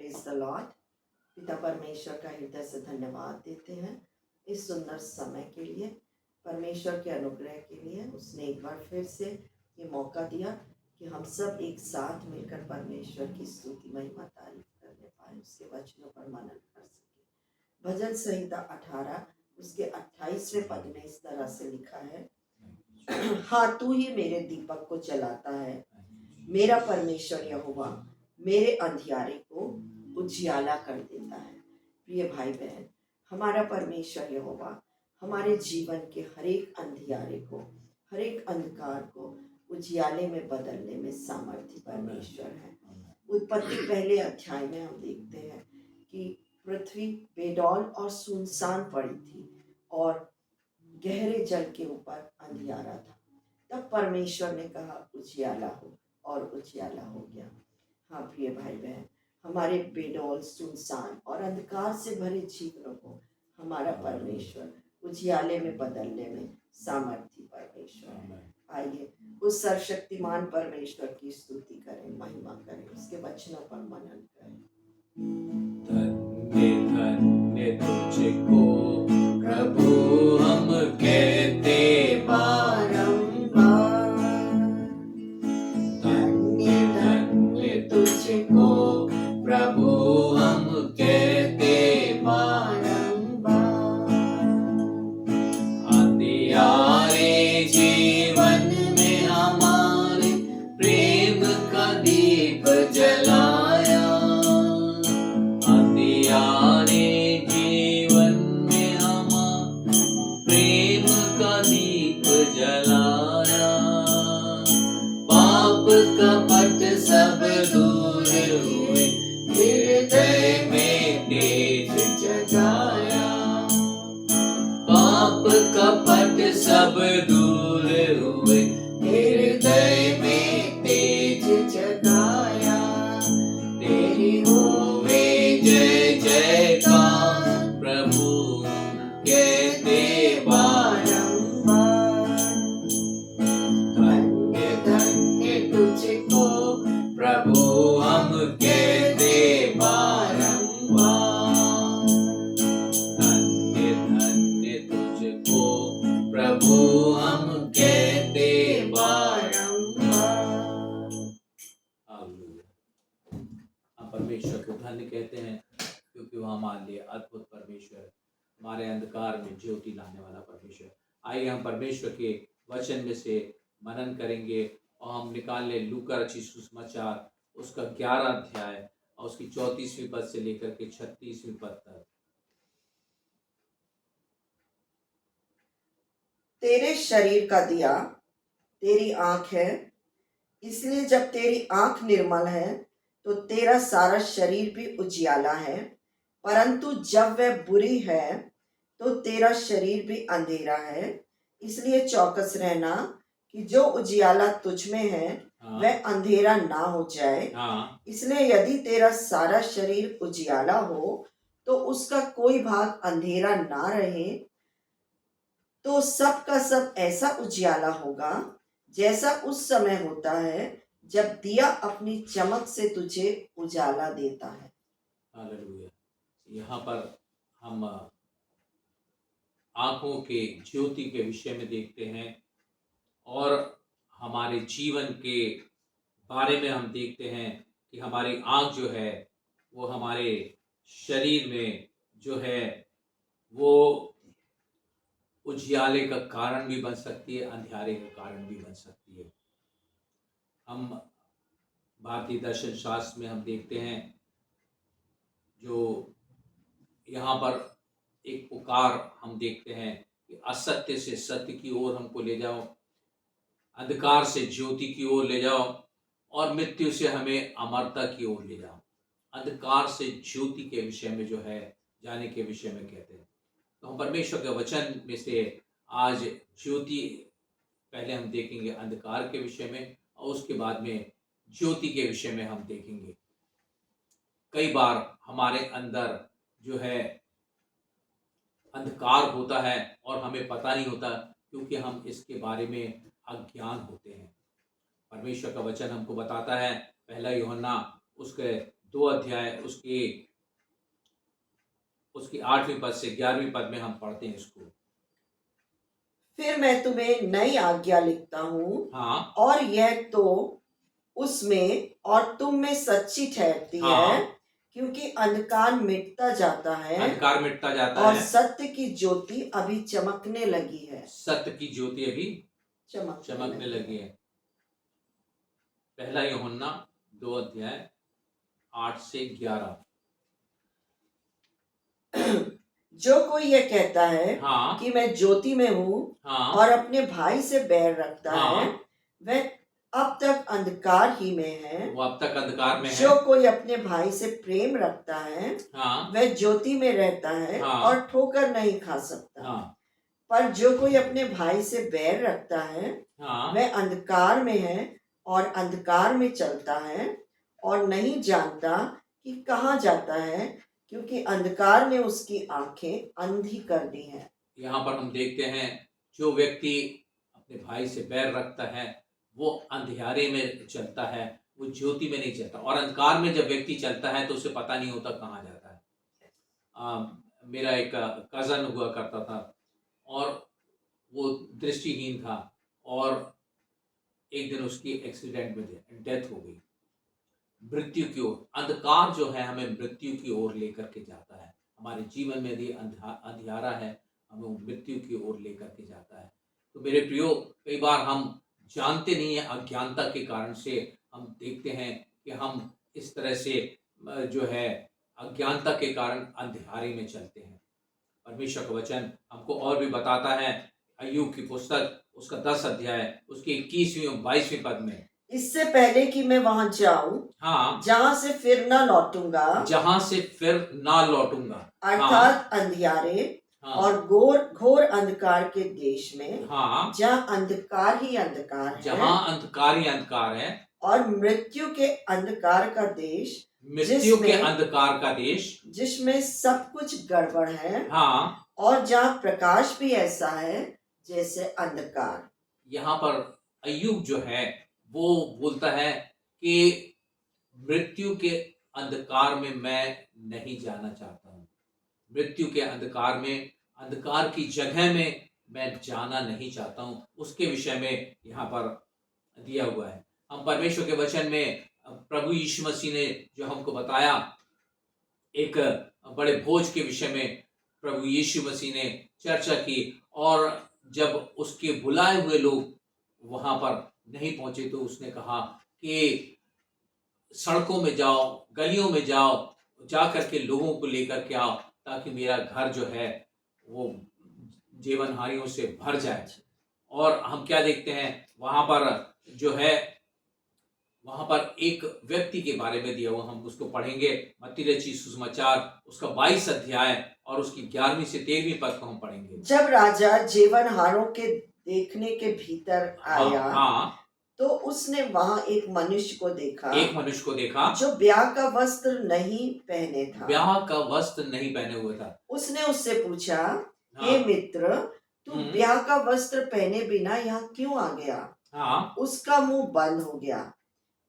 Praise the Lord. पिता परमेश्वर का हृदय से धन्यवाद देते हैं इस सुंदर समय के लिए, परमेश्वर के अनुग्रह के लिए। उसने एक बार फिर से ये मौका दिया कि हम सब एक साथ मिलकर परमेश्वर की स्तुति महिमा तारीफ करने पाए, उसके वचनों पर मनन कर सके। भजन संहिता 18 उसके 28वें पद में इस तरह से लिखा है, हाँ तू ही मेरे दीपक को जलाता है, मेरा परमेश्वर यहोवा मेरे अंधियारे को उजियाला कर देता है। प्रिय भाई बहन, हमारा परमेश्वर यहोवा हमारे जीवन के हर एक अंधियारे को, हर एक अंधकार को उजियाले में बदलने में सामर्थ्य परमेश्वर है। उत्पत्ति पहले अध्याय में हम देखते हैं कि पृथ्वी बेडौल और सुनसान पड़ी थी और गहरे जल के ऊपर अंधियारा था। तब परमेश्वर ने कहा उजियाला हो, और उजियाला हो गया। हाँ प्रिय भाई बहन, हमारे बेडौल सुनसान और अंधकार से भरे जीवनों को हमारा परमेश्वर उजियाले में बदलने में सामर्थ्य परमेश्वर है। आइए उस सर्वशक्तिमान परमेश्वर की स्तुति करें, महिमा करें, उसके वचनों पर मनन करें। धन्य धन्य तुझको प्रभु हम कहते बारंबार, धन्य धन्य तुझको प्रभु हम कहते बारंबार। अंधियारे जीवन में हमारे प्रेम का दीप जलाया, अंधियारे जीवन में हमारे प्रेम का दीप जलाया। पाप कपट सब दूर हुए, हृदय में तेज जगाया। पाप कपट सब दूर हुए, हृदय में तेज जगाया। तेरी होवे जय जयकार प्रभु कहते बारंबार। धन्य धन्य तुझको प्रभु हम कहते बारंबार, धन्य धन्य तुझको प्रभु हम कहते बारंबार। हम परमेश्वर को धन्य कहते हैं क्योंकि वह हमारे लिए अद्भुत परमेश्वर, हमारे अंधकार में ज्योति लाने वाला परमेश्वर। आइए हम परमेश्वर के वचन में से मनन करेंगे और हम निकाल ले लूका रचित सुसमाचार उसका 11 अध्याय और उसकी 34वीं पद से लेकर के 36वीं पद तक। तेरे शरीर का दिया तेरी आंख है, इसलिए जब तेरी आंख निर्मल है तो तेरा सारा शरीर भी उजियाला है, परंतु जब वह बुरी है तो तेरा शरीर भी अंधेरा है। इसलिए चौकस रहना कि जो उजियाला तुझ में है वह अंधेरा ना हो जाए। इसलिए यदि तेरा सारा शरीर उजियाला हो तो उसका कोई भाग अंधेरा ना रहे, तो सब का सब ऐसा उजियाला होगा जैसा उस समय होता है जब दिया अपनी चमक से तुझे उजाला देता है। हालेलुया। यहाँ पर हम आंखों के ज्योति के विषय में देखते हैं और हमारे जीवन के बारे में हम देखते हैं कि हमारी आंख जो है वो हमारे शरीर में जो है वो उजियाले का कारण भी बन सकती है, अंधियारे का कारण भी बन सकती है। हम भारतीय दर्शन शास्त्र में हम देखते हैं जो यहाँ पर एक पुकार हम देखते हैं कि असत्य से सत्य की ओर हमको ले जाओ, अंधकार से ज्योति की ओर ले जाओ और मृत्यु से हमें अमरता की ओर ले जाओ। अंधकार से ज्योति के विषय में जो है जाने के विषय में कहते हैं। तो हम परमेश्वर के वचन में से आज ज्योति पहले हम देखेंगे अंधकार के विषय में और उसके बाद में ज्योति के विषय में हम देखेंगे। कई बार हमारे अंदर जो है अंधकार होता है और हमें पता नहीं होता क्योंकि हम इसके बारे में अज्ञान होते हैं। परमेश्वर का वचन हमको बताता है, पहला यूहन्ना उसके 2 अध्याय उसके उसकी 8वीं पद से 11वीं पद में हम पढ़ते हैं इसको। फिर मैं तुम्हें नई आज्ञा लिखता हूँ, हाँ और यह तो उसमें और तुम में सच्ची ठहरती है, हाँ, क्योंकि अंधकार मिटता जाता है अंधकार मिटता जाता और है, सत्य की ज्योति अभी चमकने लगी है। सत्य की ज्योति अभी चमकने चमकने लगी है। पहला यूहन्ना 2 अध्याय 8 से 11। जो कोई यह कहता है हाँ कि मैं ज्योति में हूँ हाँ और अपने भाई से बैर रखता हाँ, है, वह अब तक अंधकार ही में है। वो अब तक अंधकार में है। जो कोई अपने भाई से प्रेम रखता है, हाँ वह ज्योति में रहता है हाँ और ठोकर नहीं खा सकता। हाँ पर जो कोई अपने भाई से बैर रखता है, हाँ, वह अंधकार में है और अंधकार में चलता है और नहीं जानता कि कहाँ जाता है, क्योंकि अंधकार ने उसकी आंखें अंधी कर दी हैं। यहाँ पर हम देखते हैं जो व्यक्ति अपने भाई से बैर रखता है वो अंधियारे में चलता है, वो ज्योति में नहीं चलता। और अंधकार में जब व्यक्ति चलता है तो उसे पता नहीं होता कहाँ जाता है। मेरा एक कज़न हुआ करता था और वो दृष्टिहीन था, और एक दिन उसकी एक्सीडेंट में डेथ हो गई। मृत्यु की ओर अंधकार जो है हमें मृत्यु की ओर लेकर के जाता है। हमारे जीवन में यदि अंधियारा है हमें वो मृत्यु की ओर लेकर के जाता है। तो मेरे प्रियो, कई बार हम जानते नहीं है, अज्ञानता के कारण से हम देखते हैं कि हम इस तरह से जो है अज्ञानता के कारण अंधियारे में चलते हैं। परमेश्वर का वचन हमको और भी बताता है, अय्यूब की पुस्तक उसका 10 अध्याय उसके 21वीं और 22वीं पद में, इससे पहले कि मैं वहां जाऊं, हाँ, जहां से फिर न लौटूंगा, जहां से फिर ना लौटूंगा, अर्थात अंधियारे हाँ, और घोर घोर अंधकार के देश में, हाँ, जहाँ अंधकार ही अंधकार है, जहां अंधकार ही अंधकार है, और मृत्यु के अंधकार का देश, मृत्यु के अंधकार का देश, जिसमें सब कुछ गड़बड़ है, हाँ, और जहाँ प्रकाश भी ऐसा है जैसे अंधकार। यहाँ पर अय्यूब जो है वो बोलता है कि मृत्यु के अंधकार में मैं नहीं जाना चाहता हूँ। मृत्यु के अंधकार में, अंधकार की जगह में मैं जाना नहीं चाहता हूँ। उसके विषय में यहाँ पर दिया हुआ है। हम परमेश्वर के वचन में प्रभु यीशु मसीह ने जो हमको बताया, एक बड़े भोज के विषय में प्रभु यीशु मसीह ने चर्चा की, और जब उसके बुलाए हुए लोग वहां पर नहीं पहुंचे तो उसने कहा कि सड़कों में जाओ, गलियों में जाओ, जा करके लोगों को लेकर के आओ, ताकि मेरा घर जो है वो जीवनहारियों से भर जाए। और हम क्या देखते हैं वहां पर जो है, वहां पर एक व्यक्ति के बारे में दिया हुआ, हम उसको पढ़ेंगे। मत्ती रचित सुसमाचार उसका 22 अध्याय और उसकी 11वीं से 13वीं पद को हम पढ़ेंगे। जब राजा जीवनहारों के देखने के भीतर आया, हाँ, तो उसने वहां एक मनुष्य को देखा, जो ब्याह का वस्त्र नहीं पहने था। ब्याह का वस्त्र नहीं पहने हुए था। उसने उससे पूछा, हे मित्र, तू ब्याह का वस्त्र पहने बिना यहाँ क्यों आ गया? हाँ, उसका मुंह बंद हो गया।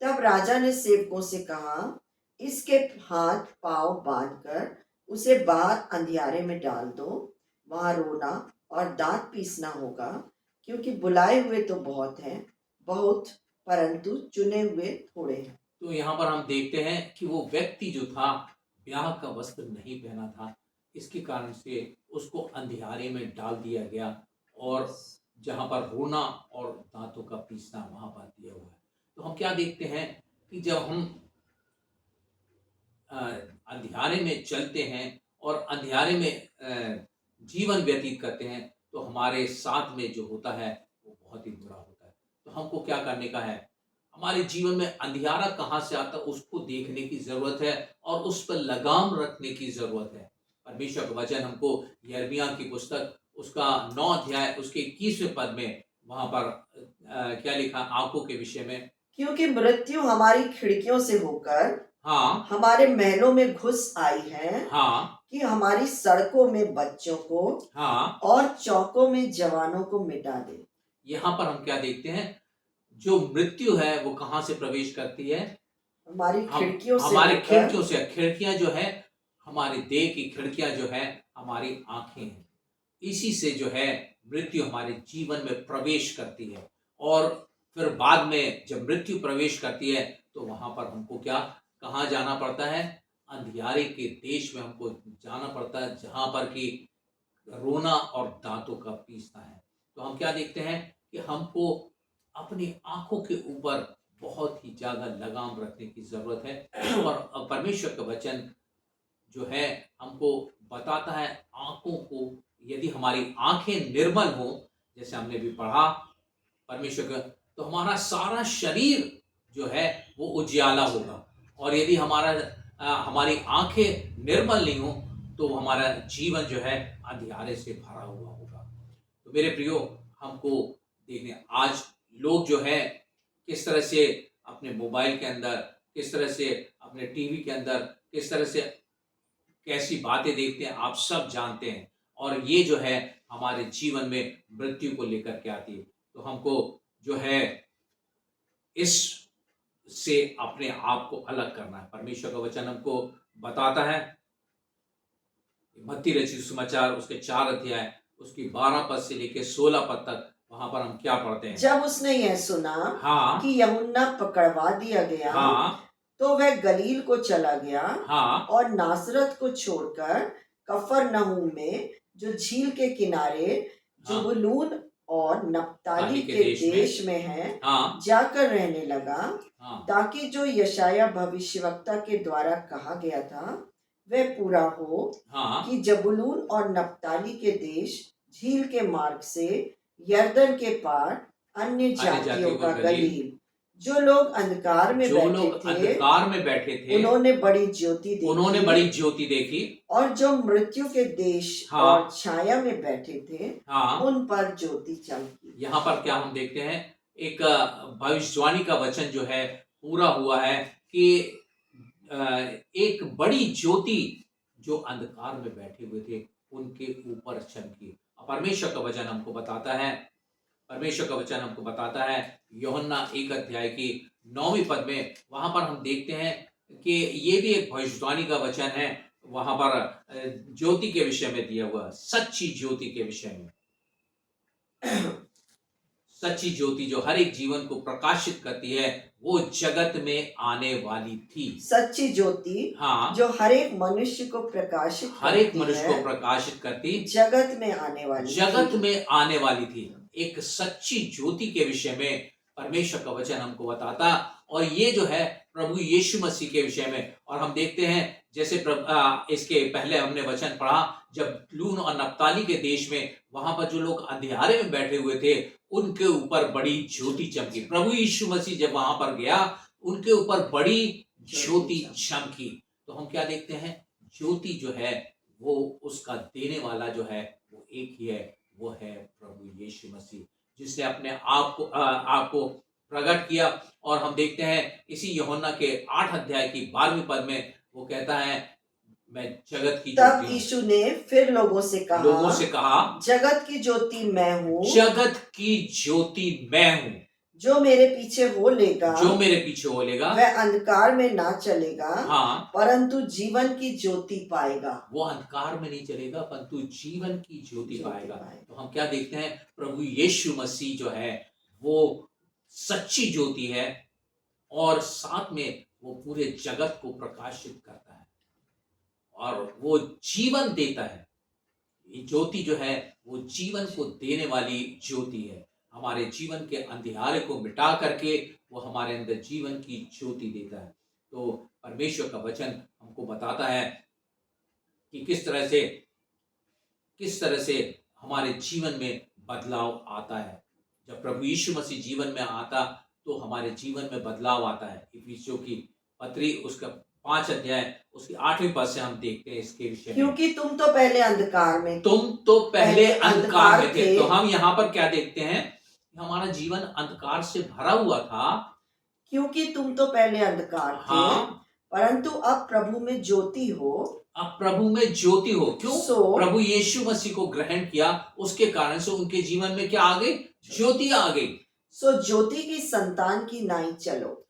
तब राजा ने सेवकों से कहा, इसके हाथ पांव बांधकर उसे बाहर अंधियारे में डाल दो। वहां रोना और दांत पीसना होगा, क्योंकि बुलाए हुए तो बहुत, परंतु चुने हुए थोड़े हैं। तो यहाँ पर हम देखते हैं कि वो व्यक्ति जो था ब्याह का वस्त्र नहीं पहना था, इसके कारण से उसको अंधियारे में डाल दिया गया, और जहाँ पर रोना और दांतों का पीसना वहां पर दिया हुआ है। तो हम क्या देखते हैं कि जब हम अंधियारे में चलते हैं और अंधियारे में जीवन व्यतीत करते हैं, तो हमारे साथ में जो होता है वो बहुत ही बुरा होता है। तो हमको क्या करने का है, हमारे जीवन में अंधियारा कहाँ से आता है उसको देखने की जरूरत है, और उस पर लगाम रखने की जरूरत है। परमेश्वर का वचन हमको यिर्मयाह की पुस्तक उसका 9 अध्याय उसके 21वें पद में वहां पर क्या लिखा, आंखों के विषय में, क्योंकि मृत्यु हमारी खिड़कियों से होकर हाँ, हमारे महलों में घुस आई है, हाँ, कि हमारी सड़कों में बच्चों को, हाँ, और चौकों में जवानों को मिटा दे। यहाँ पर हम क्या देखते हैं, जो मृत्यु है वो कहाँ से प्रवेश करती है, हमारी हम खिड़कियों से हमारे होकर खिड़कियों से, खिड़कियां जो है हमारे देह की खिड़कियां जो है हमारी आंखें हैं। इसी से जो है मृत्यु हमारे जीवन में प्रवेश करती है, और फिर बाद में जब मृत्यु प्रवेश करती है तो वहां पर हमको क्या, कहाँ जाना पड़ता है? अंधियारे के देश में हमको जाना पड़ता है, जहां पर कि रोना और दांतों का पीसना है। तो हम क्या देखते हैं कि हमको अपनी आंखों के ऊपर बहुत ही ज्यादा लगाम रखने की जरूरत है, और परमेश्वर का वचन जो है हमको बताता है आंखों को, यदि हमारी आंखें निर्मल हो, जैसे हमने भी पढ़ा परमेश्वर का, तो हमारा सारा शरीर जो है वो उजियाला होगा। और यदि हमारी आंखें निर्मल नहीं हो तो हमारा जीवन जो है अंधियारे से भरा हुआ होगा। तो मेरे प्रियो, हमको देखने आज लोग जो है किस तरह से अपने मोबाइल के अंदर, किस तरह से अपने टीवी के अंदर, किस तरह से कैसी बातें देखते हैं, आप सब जानते हैं। और ये जो है हमारे जीवन में मृत्यु को लेकर के आती है। तो हमको जो है इस से अपने आप को अलग करना है। परमेश्वर का वचन हमको बताता है, मत्ती रचित सुसमाचार उसके 4 अध्याय उसकी 12 पद से लेकर 16 पद तक, वहां पर हम क्या पढ़ते हैं? जब उसने यह सुना हाँ कि यूहन्ना पकड़वा दिया गया, हाँ तो वह गलील को चला गया हाँ और नासरत को छोड़कर कफरनहूम में, जो झील के किनारे हाँ जुबूलून और नप्ताली के देश में है, हाँ जाकर रहने लगा, हाँ ताकि जो यशाया भविष्यवक्ता के द्वारा कहा गया था वह पूरा हो, हाँ कि जबूलून और नप्ताली के देश झील के मार्ग से यरदन के पार अन्य जातियों का गलील, जो लोग अंधकार में बैठे थे उन्होंने बड़ी ज्योति देखी, और जो मृत्यु के देश और छाया में बैठे थे उन पर ज्योति चमकी। यहाँ पर क्या हम देखते हैं? एक भविष्यवाणी का वचन जो है पूरा हुआ है कि एक बड़ी ज्योति जो अंधकार में बैठे हुए थे उनके ऊपर चमकी। परमेश्वर का वचन हमको बताता है यूहन्ना 1 अध्याय की 9वीं पद में, वहां पर हम देखते हैं कि ये भी एक भविष्यवाणी का वचन है। वहां पर ज्योति के विषय में दिया हुआ, सच्ची ज्योति के विषय में। सच्ची ज्योति जो हर एक जीवन को प्रकाशित करती है, वो जगत में आने वाली थी। सच्ची ज्योति जो हर एक मनुष्य को प्रकाशित करती जगत में आने वाली थी। एक सच्ची ज्योति के विषय में परमेश्वर का वचन हमको बताता, और ये जो है प्रभु यीशु मसीह के विषय में। और हम देखते हैं जैसे इसके पहले हमने वचन पढ़ा, जब लून और नप्ताली के देश में वहां पर जो लोग अंधियारे में बैठे हुए थे उनके ऊपर बड़ी ज्योति चमकी। प्रभु यीशु मसीह जब वहां पर गया उनके ऊपर बड़ी ज्योति चमकी। तो हम क्या देखते हैं? ज्योति जो है वो उसका देने वाला जो है वो एक ही है, वो है प्रभु यीशु मसीह, जिसने अपने आप को प्रकट किया। और हम देखते हैं इसी यूहन्ना के 8 अध्याय की 12वीं पद में वो कहता है, मैं जगत की ज्योति हूं। तब यीशु ने फिर लोगों से कहा, जगत की ज्योति मैं हूँ, जो मेरे पीछे हो लेगा वह अंधकार में ना चलेगा, परंतु जीवन की ज्योति पाएगा। वो अंधकार में नहीं चलेगा परंतु जीवन की ज्योति पाएगा। तो हम क्या देखते हैं? प्रभु यीशु मसीह जो है वो सच्ची ज्योति है, और साथ में वो पूरे जगत को प्रकाशित करता है, और वो जीवन देता है। ये ज्योति जो है वो जीवन को देने वाली ज्योति है। हमारे जीवन के अंधियारे को मिटा करके वो हमारे अंदर जीवन की ज्योति देता है। तो परमेश्वर का वचन हमको बताता है कि किस तरह से हमारे जीवन में बदलाव आता है। जब प्रभु यीशु मसीह जीवन में आता तो हमारे जीवन में बदलाव आता है। इफिसियों की पत्री उसका 5 अध्याय उसकी 8वीं पद से हम देखते हैं इसके विषय में, क्योंकि तुम तो पहले अंधकार में थे। तो हम यहाँ पर क्या देखते हैं? हमारा जीवन अंधकार से भरा हुआ था, क्योंकि तुम तो पहले अंधकार थे, परंतु अब प्रभु में ज्योति हो। क्यों? प्रभु यीशु मसीह को ग्रहण किया, उसके कारण से उनके जीवन में क्या आ गई? ज्योति आ गई। सो ज्योति की संतान की नाई चलो।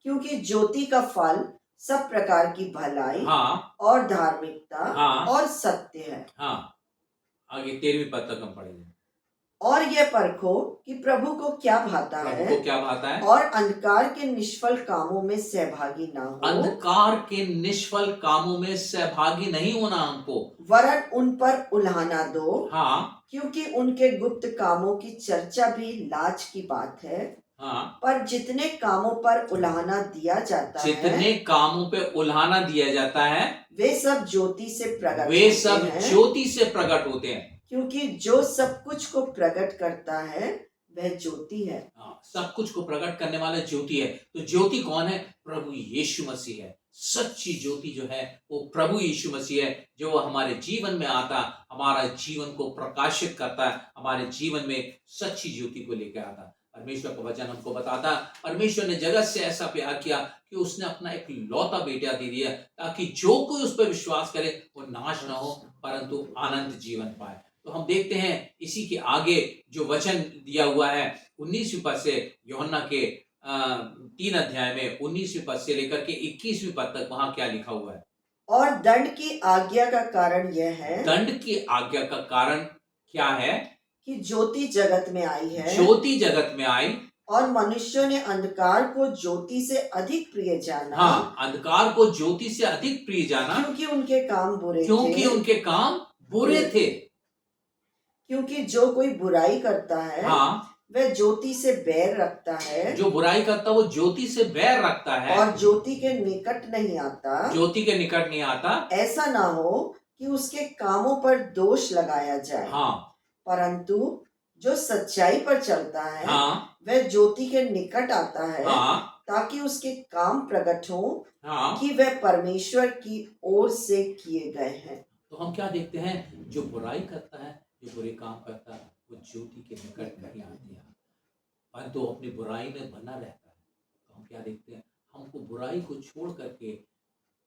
क्योंकि ज्योति का फल सब प्रकार की भलाई हाँ और धार्मिकता हाँ और सत्य है। हाँ। आगे 13वीं पद तक हम पढ़ेंगे। और यह परखो कि प्रभु को क्या भाता प्रभु है, को क्या भाता है, और अंधकार के निष्फल कामों में सहभागी ना हो, अंधकार के निष्फल कामों में सहभागी नहीं होना हमको, वरन उन पर उल्हाना दो। हाँ क्योंकि उनके गुप्त कामों की चर्चा भी लाज की बात है। हाँ। पर जितने कामों पर उल्हाना दिया जाता है, जितने कामों पे उल्हाना दिया जाता है, वे सब ज्योति से प्रकट वे होते सब हैं। ज्योति से प्रकट होते हैं। क्योंकि जो सब कुछ को प्रकट करता है वह ज्योति है। सब कुछ को प्रकट करने वाला ज्योति है। तो ज्योति कौन है? प्रभु यीशु मसीह है। सच्ची ज्योति जो है वो प्रभु यीशु मसीह है, जो हमारे जीवन में आता, हमारा जीवन को प्रकाशित करता है, हमारे जीवन में सच्ची ज्योति को लेकर आता। परमेश्वर का वचन हमको बताता, परमेश्वर ने जगत से ऐसा प्यार किया कि उसने अपना एक लौता बेटा दे दिया, ताकि जो कोई उस पर विश्वास करे वो नाश ना हो परंतु अनंत जीवन पाए। तो हम देखते हैं इसी के आगे जो वचन दिया हुआ है 19वीं पद से, यूहन्ना के 3 अध्याय में 19वीं पद से लेकर के 21वीं पद तक वहां क्या लिखा हुआ है? और दंड की आज्ञा का कारण यह है, दंड की आज्ञा का कारण क्या है? कि ज्योति जगत में आई है, ज्योति जगत में आई, और मनुष्यों ने अंधकार को ज्योति से अधिक प्रिय जाना। हाँ, अंधकार को ज्योति से अधिक प्रिय जाना, क्योंकि उनके काम बुरे क्योंकि थे। उनके काम बुरे थे। क्योंकि जो कोई बुराई करता है, हाँ, वह ज्योति से बैर रखता है, जो बुराई करता वो ज्योति से बैर रखता है और ज्योति के निकट नहीं आता। ज्योति के निकट नहीं आता। ऐसा ना हो कि उसके कामों पर दोष लगाया जाए। हाँ परंतु जो सच्चाई पर चलता है, हाँ वह ज्योति के निकट आता है, हाँ ताकि उसके काम प्रकट हो हाँ। कि वह परमेश्वर की ओर से किए गए हैं। तो हम क्या देखते हैं? जो बुराई करता है, जो बुरे काम करता है, वो ज्योति के निकट नहीं आती है, परंतु तो अपनी बुराई में बना रहता है। तो हम क्या देखते हैं? हमको बुराई को छोड़ करके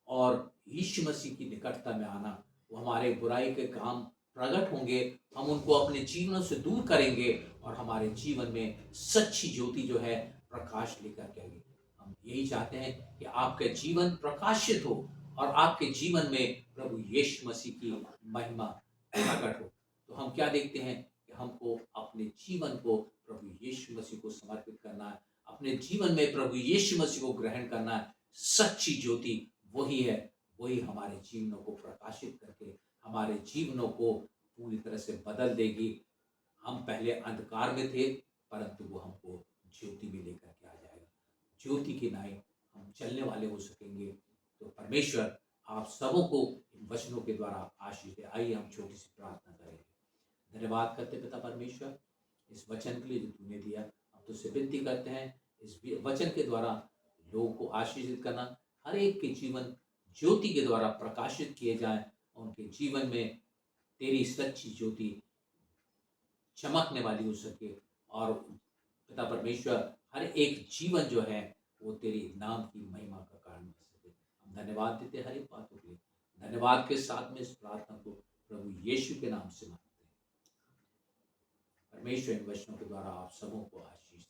और यीशु मसीह की निकटता में आना, वो हमारे बुराई के काम प्रकट होंगे, हम उनको अपने जीवन से दूर करेंगे और हमारे जीवन में सच्ची ज्योति जो है प्रकाश लेकर के आएगी। हम यही चाहते हैं कि आपका जीवन प्रकाशित हो और आपके जीवन में प्रभु यीशु मसीह की महिमा प्रकट हो। तो हम क्या देखते हैं कि हमको अपने जीवन को प्रभु यीशु मसीह को समर्पित करना है, अपने जीवन में प्रभु यीशु मसीह को ग्रहण करना है। सच्ची ज्योति वही है, वही हमारे जीवनों को प्रकाशित करके हमारे जीवनों को पूरी तरह से बदल देगी। हम पहले अंधकार में थे, परंतु वो हमको ज्योति में लेकर के आ जाएगा। ज्योति के नाई हम चलने वाले हो सकेंगे। तो परमेश्वर आप सबों को इन वचनों के द्वारा आशीष दे। आइए हम छोटी सी प्रार्थना करेंगे। धन्यवाद करते पिता परमेश्वर इस वचन के लिए जो तूने दिया। हम तुझसे विनती करते हैं इस वचन के द्वारा लोगों को आशीषित करना, हर एक के जीवन ज्योति के द्वारा प्रकाशित किए जाएं, उनके जीवन में तेरी सच्ची ज्योति चमकने वाली हो सके और पिता परमेश्वर हर एक जीवन जो है वो तेरी नाम की महिमा का कारण बन सके। हम धन्यवाद देते हर एक बातों के लिए। धन्यवाद के साथ में इस प्रार्थना को प्रभु यीशु के नाम से मांगते हैं। परमेश्वर इन वचनों के द्वारा आप सबों को आशीष